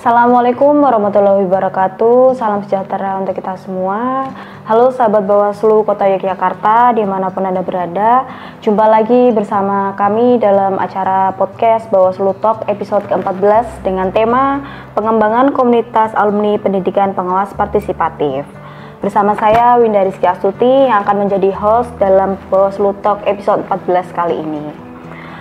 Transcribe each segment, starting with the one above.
Assalamualaikum warahmatullahi wabarakatuh. Salam sejahtera untuk kita semua. Halo sahabat Bawaslu Kota Yogyakarta dimanapun Anda berada. Jumpa lagi bersama kami dalam acara podcast Bawaslu Talk episode ke-14 dengan tema pengembangan komunitas alumni pendidikan pengawas partisipatif. Bersama saya Winda Rizky Astuti yang akan menjadi host dalam Bawaslu Talk episode 14 kali ini.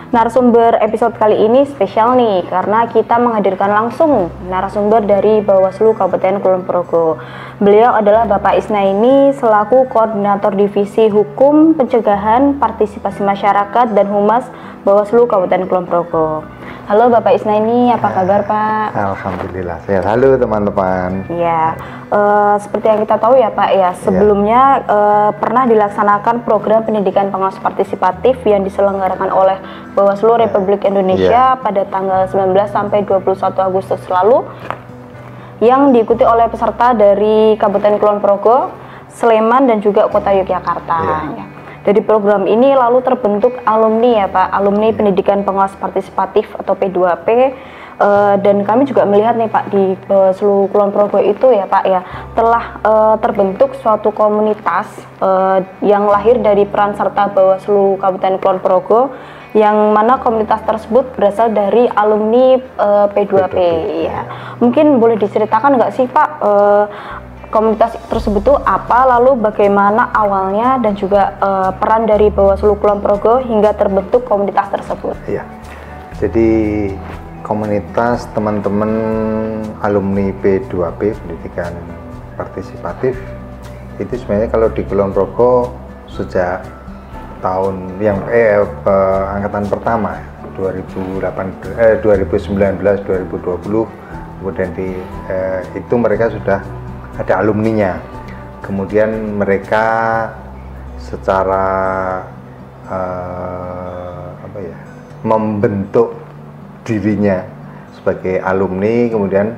Narasumber episode kali ini spesial nih karena kita menghadirkan langsung narasumber dari Bawaslu Kabupaten Kulon Progo. Beliau adalah Bapak Isnaini selaku Koordinator Divisi Hukum, Pencegahan, Partisipasi Masyarakat dan Humas Bawaslu Kabupaten Kulon Progo. Halo Bapak Isnaini, apa kabar Pak? Alhamdulillah sehat. Halo teman-teman. Ya, seperti yang kita tahu ya Pak ya, sebelumnya pernah dilaksanakan program pendidikan pengawas partisipatif yang diselenggarakan oleh Bawaslu Republik Indonesia pada tanggal 19 sampai 21 Agustus lalu yang diikuti oleh peserta dari Kabupaten Kulon Progo, Sleman dan juga Kota Yogyakarta. Ya. Dari program ini lalu terbentuk alumni ya Pak, alumni pendidikan pengawas partisipatif atau P2P, dan kami juga melihat nih Pak di Bawaslu Kulon Progo itu ya Pak ya telah terbentuk suatu komunitas yang lahir dari peran serta Bawaslu Kabupaten Kulon Progo, yang mana komunitas tersebut berasal dari alumni P2P. Ya. Mungkin boleh diceritakan nggak sih Pak komunitas tersebut itu apa, lalu bagaimana awalnya dan juga peran dari Bawaslu Kulon Progo hingga terbentuk komunitas tersebut? Iya, jadi komunitas teman-teman alumni P2P Pendidikan Partisipatif itu sebenarnya kalau di Kulon Progo sejak tahun yang angkatan pertama 2019 2020 kemudian itu mereka sudah ada alumninya, kemudian mereka secara membentuk dirinya sebagai alumni, kemudian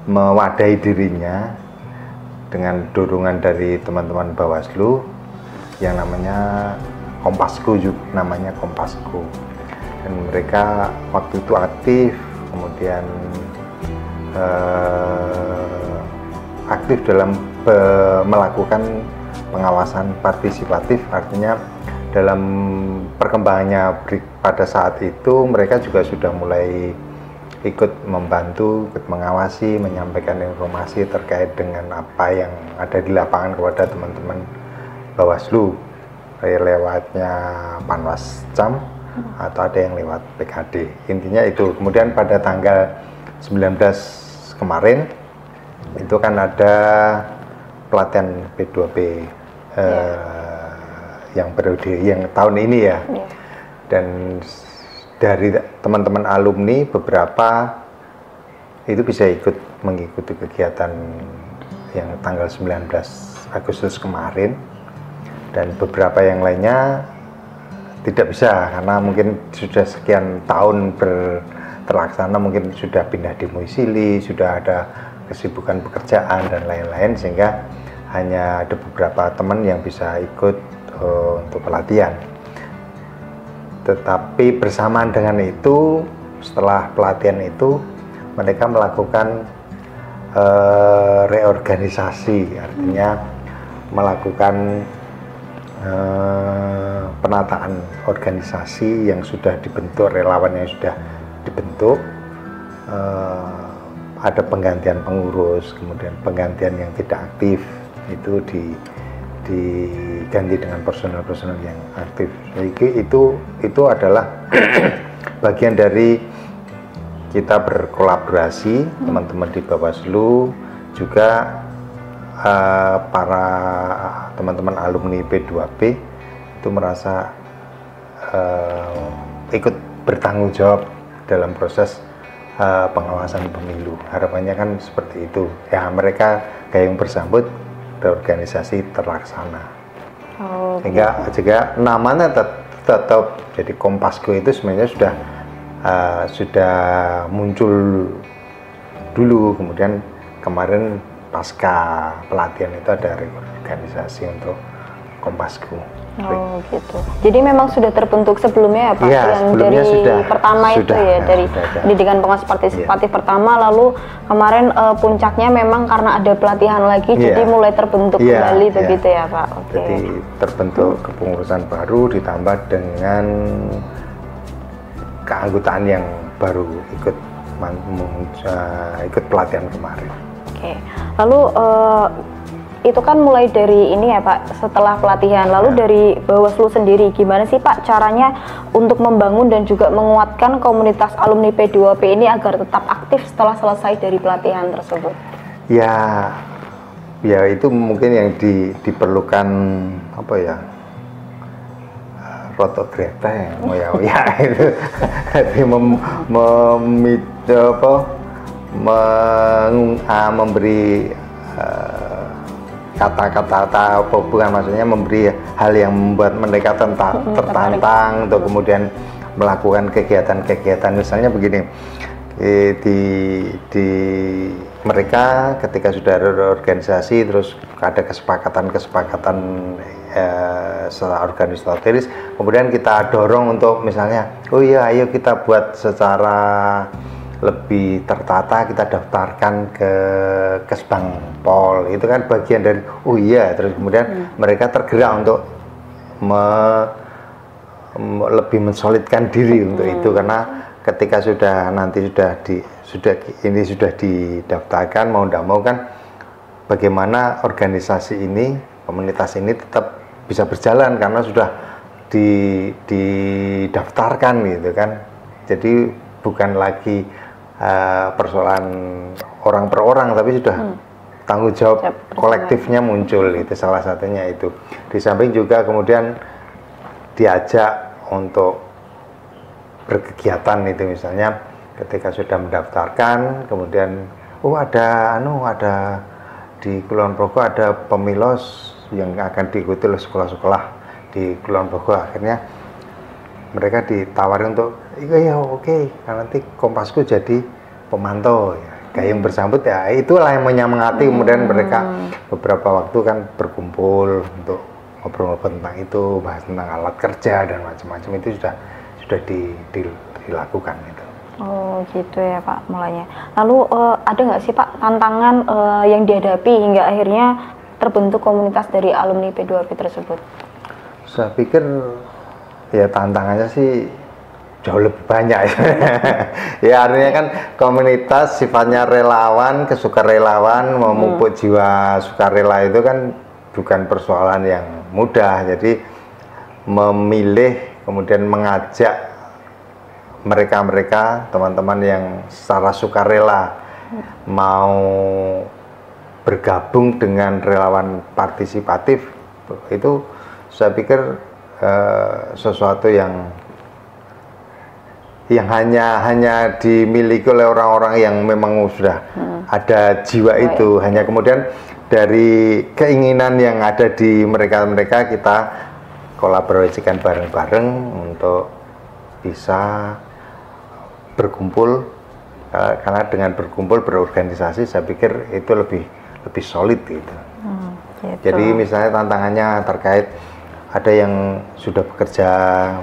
mewadahi dirinya dengan dorongan dari teman-teman Bawaslu yang namanya Kompasku, dan mereka waktu itu aktif, kemudian aktif dalam melakukan pengawasan partisipatif, artinya dalam perkembangannya pada saat itu mereka juga sudah mulai ikut membantu, ikut mengawasi, menyampaikan informasi terkait dengan apa yang ada di lapangan kepada teman-teman Bawaslu lewatnya Panwascam atau ada yang lewat PKD. Intinya itu. Kemudian pada tanggal 19 kemarin itu kan ada pelatihan P2P yang periode yang tahun ini ya. Dan dari teman-teman alumni beberapa itu bisa mengikuti kegiatan yang tanggal 19 Agustus kemarin, dan beberapa yang lainnya tidak bisa karena mungkin sudah sekian tahun terlaksana, mungkin sudah pindah domisili, sudah ada kesibukan pekerjaan dan lain-lain, sehingga hanya ada beberapa teman yang bisa ikut untuk pelatihan. Tetapi bersamaan dengan itu, setelah pelatihan itu mereka melakukan reorganisasi, artinya melakukan penataan organisasi yang sudah dibentuk, relawan yang sudah dibentuk, ada penggantian pengurus, kemudian penggantian yang tidak aktif itu diganti dengan personel-personel yang aktif. Jadi itu adalah bagian dari kita berkolaborasi, teman-teman di Bawaslu juga para teman-teman alumni P2P itu merasa ikut bertanggung jawab dalam proses pengawasan pemilu. Harapannya kan seperti itu ya, mereka gayung bersambut, reorganisasi terlaksana. Sehingga juga namanya tetap jadi Kompasku itu sebenarnya sudah muncul dulu, kemudian kemarin pasca pelatihan itu ada reorganisasi untuk Kompasku. Oh gitu. Jadi memang sudah terbentuk sebelumnya ya Pak, Ya, yang dari pertama itu ya, dari pendidikan pengawas partisipatif pertama, lalu kemarin puncaknya memang karena ada pelatihan lagi, jadi mulai terbentuk kembali begitu ya Pak. Jadi terbentuk kepengurusan baru ditambah dengan keanggotaan yang baru ikut pelatihan kemarin. Lalu itu kan mulai dari ini ya Pak, setelah pelatihan, lalu dari Bawaslu sendiri gimana sih Pak caranya untuk membangun dan juga menguatkan komunitas alumni P2P ini agar tetap aktif setelah selesai dari pelatihan tersebut? Ya itu mungkin yang diperlukan apa ya, roto greta ya, itu memberi kata-kata apa, bukan maksudnya memberi hal yang membuat mereka tertantang untuk kemudian melakukan kegiatan-kegiatan. Misalnya begini, di mereka ketika sudah ada organisasi terus ada kesepakatan secara organisatoris, kemudian kita dorong untuk misalnya, oh iya ayo kita buat secara lebih tertata, kita daftarkan ke Kesbangpol. Itu kan bagian dari oh iya, terus kemudian mereka tergerak untuk lebih mensolidkan diri untuk itu, karena ketika sudah didaftarkan, mau tidak mau kan bagaimana organisasi ini, komunitas ini tetap bisa berjalan karena sudah didaftarkan gitu kan. Jadi bukan lagi persoalan orang per orang, tapi sudah tanggung jawab kolektifnya muncul. Itu salah satunya itu. Di samping juga kemudian diajak untuk berkegiatan, itu misalnya ketika sudah mendaftarkan, kemudian ada di Kulon Progo ada pemilos yang akan diikuti oleh sekolah-sekolah di Kulon Progo. Akhirnya mereka ditawari untuk oke, nanti Kompasku jadi pemantau ya. Gayung bersambut ya, itulah yang menyemangati. Kemudian mereka beberapa waktu kan berkumpul untuk ngobrol-ngobrol tentang itu, bahas tentang alat kerja dan macam-macam. Itu sudah dilakukan itu. Oh gitu ya Pak mulanya. Lalu ada nggak sih Pak tantangan yang dihadapi hingga akhirnya terbentuk komunitas dari alumni P2P tersebut? Saya pikir ya tantangannya sih jauh lebih banyak ya. Artinya kan komunitas sifatnya relawan, kesukarelawan, memupuk jiwa sukarela itu kan bukan persoalan yang mudah. Jadi memilih kemudian mengajak mereka teman-teman yang secara sukarela mau bergabung dengan relawan partisipatif, itu saya pikir sesuatu yang hanya dimiliki oleh orang-orang yang memang sudah ada jiwa itu. Hanya kemudian dari keinginan yang ada di mereka kita kolaborasikan bareng-bareng untuk bisa berkumpul, karena dengan berkumpul berorganisasi saya pikir itu lebih solid gitu. Gitu. Jadi misalnya tantangannya terkait ada yang sudah bekerja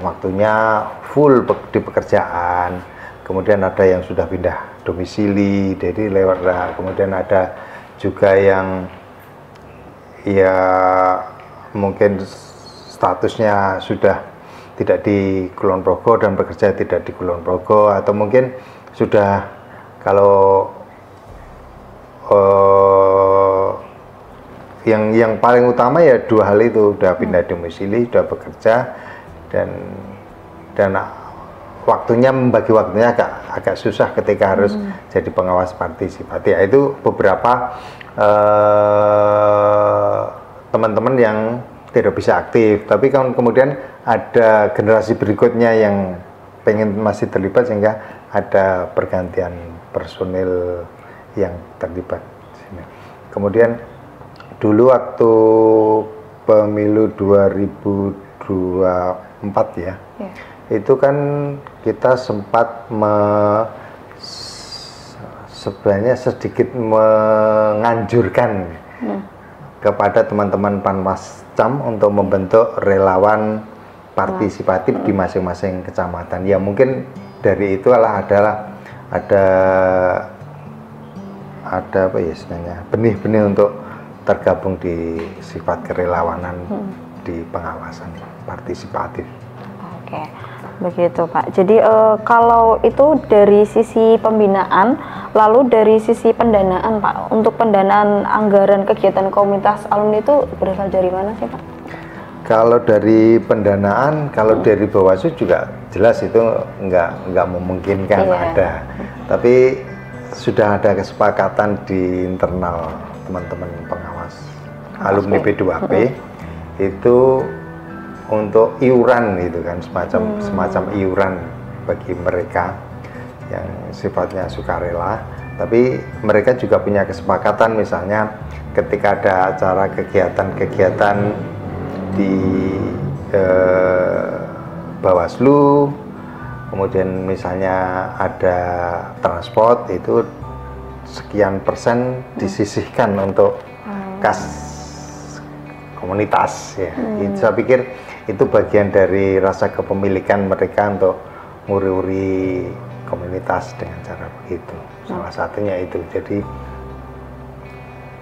waktunya full di pekerjaan, kemudian ada yang sudah pindah domisili, jadi lewat. Kemudian ada juga yang ya mungkin statusnya sudah tidak di Kulon Progo dan bekerja tidak di Kulon Progo, atau mungkin sudah, kalau yang paling utama ya dua hal itu, udah pindah domisili, sudah bekerja, dan waktunya, membagi waktunya agak susah ketika harus jadi pengawas partisipatif. Itu beberapa teman-teman yang tidak bisa aktif, tapi kan kemudian ada generasi berikutnya yang pengen masih terlibat, sehingga ada pergantian personil yang terlibat. Kemudian dulu waktu pemilu 2024 ya, itu kan kita sempat sebenarnya sedikit menganjurkan kepada teman-teman Panwascam untuk membentuk relawan partisipatif di masing-masing kecamatan. Ya mungkin dari itu ada apa ya istilahnya, benih-benih untuk tergabung di sifat kerelawanan di pengawasan partisipatif. Oke, begitu Pak. Jadi kalau itu dari sisi pembinaan, lalu dari sisi pendanaan Pak, untuk pendanaan anggaran kegiatan komunitas alumni itu berasal dari mana sih Pak? Kalau dari pendanaan, kalau dari Bawaslu juga jelas itu nggak memungkinkan ada. Tapi sudah ada kesepakatan di internal teman-teman pengawas alumni P2P itu untuk iuran gitu kan, semacam iuran bagi mereka yang sifatnya sukarela. Tapi mereka juga punya kesepakatan, misalnya ketika ada acara kegiatan-kegiatan di Bawaslu, kemudian misalnya ada transport, itu sekian persen disisihkan untuk kas komunitas ya. Itu saya pikir itu bagian dari rasa kepemilikan mereka untuk nguri-uri komunitas dengan cara begitu. Salah satunya itu. Jadi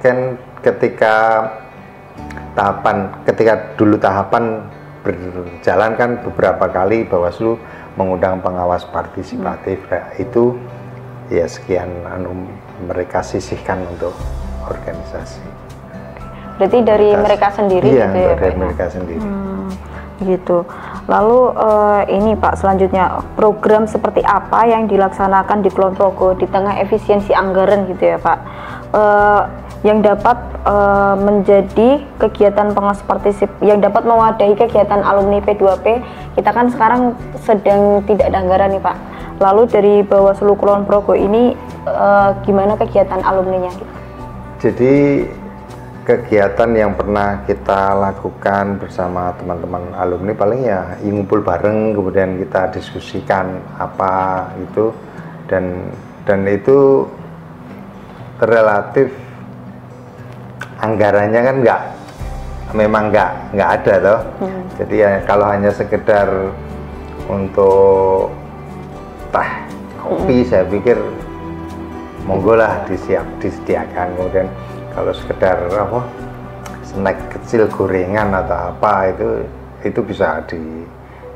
kan ketika dulu tahapan berjalan kan beberapa kali Bawaslu mengundang pengawas partisipatif, itu ya sekian mereka sisihkan untuk organisasi. Berarti dari mereka sendiri iya, gitu ya? Dari mereka sendiri. Gitu. Lalu ini Pak, selanjutnya program seperti apa yang dilaksanakan di Kulon Progo di tengah efisiensi anggaran gitu ya Pak, yang dapat menjadi kegiatan pengawas yang dapat mewadahi kegiatan alumni P2P. Kita kan sekarang sedang tidak ada anggaran nih Pak. Lalu dari Bawaslu Kulon Progo ini gimana kegiatan alumninya? Jadi kegiatan yang pernah kita lakukan bersama teman-teman alumni paling ya ngumpul bareng, kemudian kita diskusikan apa itu, dan itu relatif anggarannya kan memang nggak ada toh. Jadi ya kalau hanya sekedar untuk kopi, saya pikir monggo lah disediakan. Kemudian kalau sekedar snack kecil, gorengan atau apa, itu bisa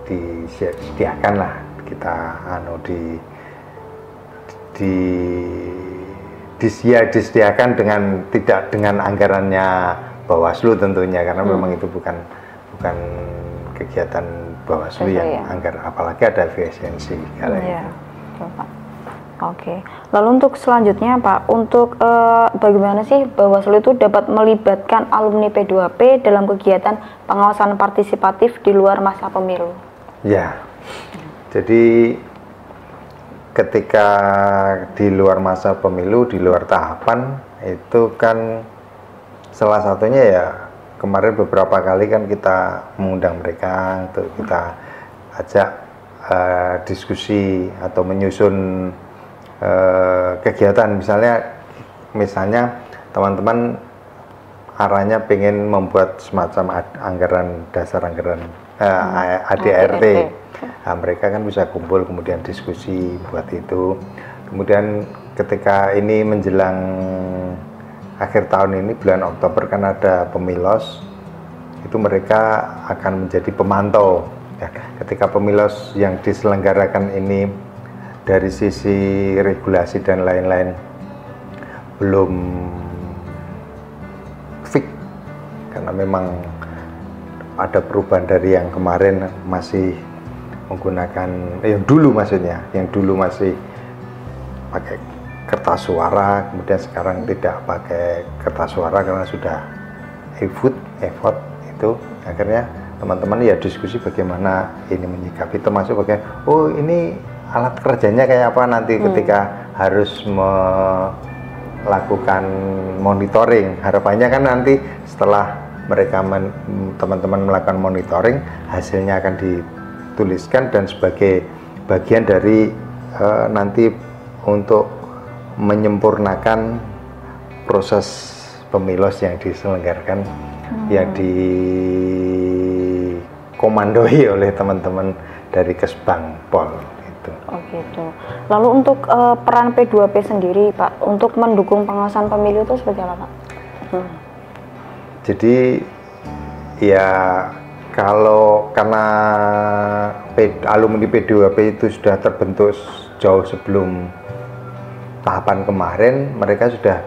disediakan lah, kita disediakan tidak dengan anggarannya Bawaslu tentunya, karena memang itu bukan kegiatan Bawaslu yang apalagi ada efisiensi kali itu. Oke. Lalu untuk selanjutnya Pak, untuk bagaimana sih Bawaslu itu dapat melibatkan alumni P2P dalam kegiatan pengawasan partisipatif di luar masa pemilu? Ya, jadi ketika di luar masa pemilu, di luar tahapan, itu kan salah satunya ya kemarin beberapa kali kan kita mengundang mereka untuk kita ajak diskusi atau menyusun kegiatan. Misalnya teman-teman arahnya pengen membuat semacam anggaran dasar, ADRT. Nah, mereka kan bisa kumpul kemudian diskusi buat itu. Kemudian ketika ini menjelang akhir tahun ini, bulan Oktober kan ada Pemilos, itu mereka akan menjadi pemantau ya, ketika Pemilos yang diselenggarakan ini dari sisi regulasi dan lain-lain belum fix, karena memang ada perubahan dari yang kemarin masih menggunakan yang dulu masih pakai kertas suara, kemudian sekarang tidak pakai kertas suara karena sudah effort itu. Akhirnya teman-teman ya diskusi bagaimana ini menyikapi, termasuk ini alat kerjanya kayak apa nanti ketika harus melakukan monitoring. Harapannya kan nanti setelah teman-teman melakukan monitoring, hasilnya akan dituliskan dan sebagai bagian dari nanti untuk menyempurnakan proses pemilos yang diselenggarakan yang dikomandoi oleh teman-teman dari Kesbangpol itu. Oh gitu. Lalu untuk peran P2P sendiri Pak untuk mendukung pengawasan pemilu itu seperti apa Pak? Jadi ya kalau karena alumni P2P itu sudah terbentuk jauh sebelum tahapan kemarin, mereka sudah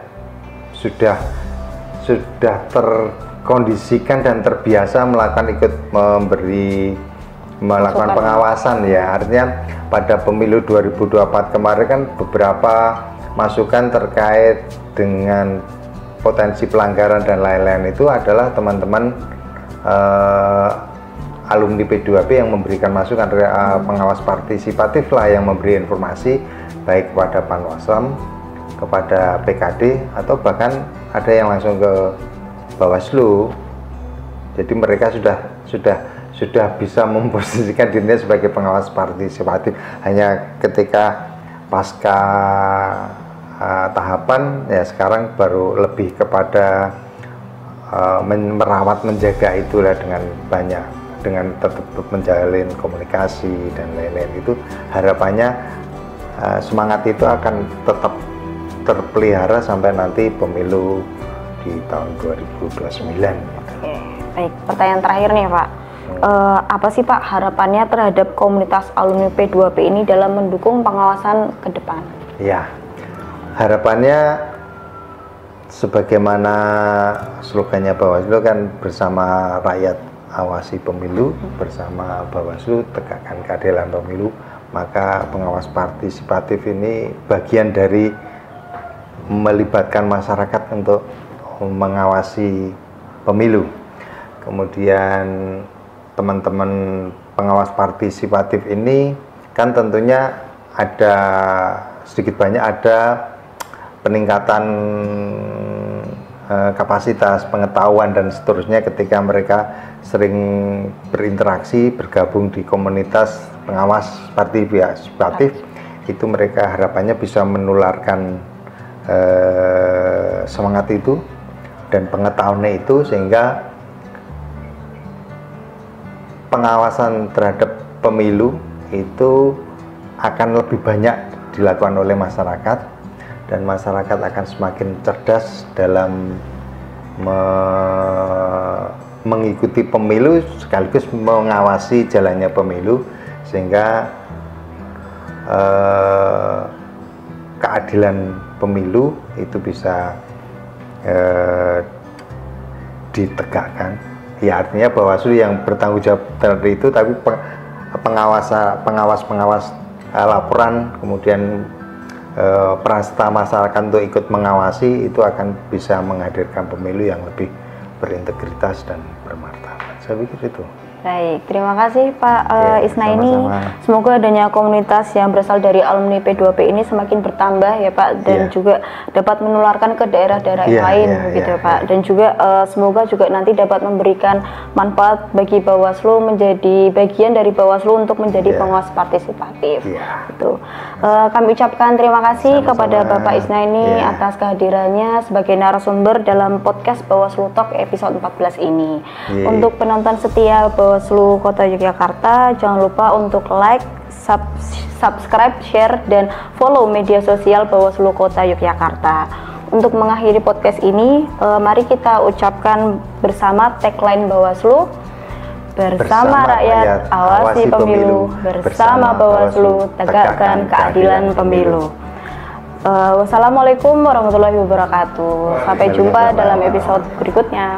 terkondisikan dan terbiasa melakukan pengawasan ya. Artinya pada pemilu 2024 kemarin kan beberapa masukan terkait dengan potensi pelanggaran dan lain-lain itu adalah teman-teman alumni P2P yang memberikan masukan, pengawas partisipatif lah yang memberi informasi baik kepada Panwaslu, kepada PKD, atau bahkan ada yang langsung ke Bawaslu. Jadi mereka sudah bisa memposisikan dirinya sebagai pengawas partisipatif. Hanya ketika pasca tahapan ya sekarang baru lebih kepada merawat, menjaga itulah dengan tetap menjalin komunikasi dan lain-lain. Itu harapannya semangat itu akan tetap terpelihara sampai nanti pemilu di tahun 2029. Oke, baik. Pertanyaan terakhir nih Pak. Apa sih Pak harapannya terhadap komunitas alumni P2P ini dalam mendukung pengawasan ke depan? Ya, harapannya sebagaimana slogannya Bawaslu kan, bersama rakyat awasi pemilu, bersama Bawaslu tegakkan keadilan pemilu. Maka pengawas partisipatif ini bagian dari melibatkan masyarakat untuk mengawasi pemilu. Kemudian teman-teman pengawas partisipatif ini kan tentunya ada sedikit banyak ada peningkatan kapasitas pengetahuan dan seterusnya ketika mereka sering berinteraksi, bergabung di komunitas pengawas partisipatif. Itu mereka harapannya bisa menularkan semangat itu dan pengetahuannya itu, sehingga pengawasan terhadap pemilu itu akan lebih banyak dilakukan oleh masyarakat, dan masyarakat akan semakin cerdas dalam mengikuti pemilu sekaligus mengawasi jalannya pemilu, sehingga keadilan pemilu itu bisa ditegakkan. Ya, artinya Bawaslu yang bertanggung jawab terhadap itu, tapi pengawas laporan, kemudian peran serta masyarakat untuk ikut mengawasi itu akan bisa menghadirkan pemilu yang lebih berintegritas dan bermartabat. Saya pikir itu. Baik, terima kasih Pak Isna sama-sama. ini. Semoga adanya komunitas yang berasal dari alumni P2P ini semakin bertambah ya Pak, dan juga dapat menularkan ke daerah-daerah yang lain begitu ya Pak. Dan juga semoga juga nanti dapat memberikan manfaat bagi Bawaslu, menjadi bagian dari Bawaslu untuk menjadi pengawas partisipatif. Gitu. Kami ucapkan terima kasih kepada Bapak Isna ini atas kehadirannya sebagai narasumber dalam podcast Bawaslu Talk episode 14 ini. Untuk penonton setia Bawaslu Kota Yogyakarta, jangan lupa untuk like, subscribe, share, dan follow media sosial Bawaslu Kota Yogyakarta. Untuk mengakhiri podcast ini, mari kita ucapkan bersama tagline Bawaslu, bersama rakyat awasi pemilu, bersama Bawaslu tegakkan keadilan pemilu. Wassalamualaikum warahmatullahi wabarakatuh. Sampai jumpa dalam episode berikutnya.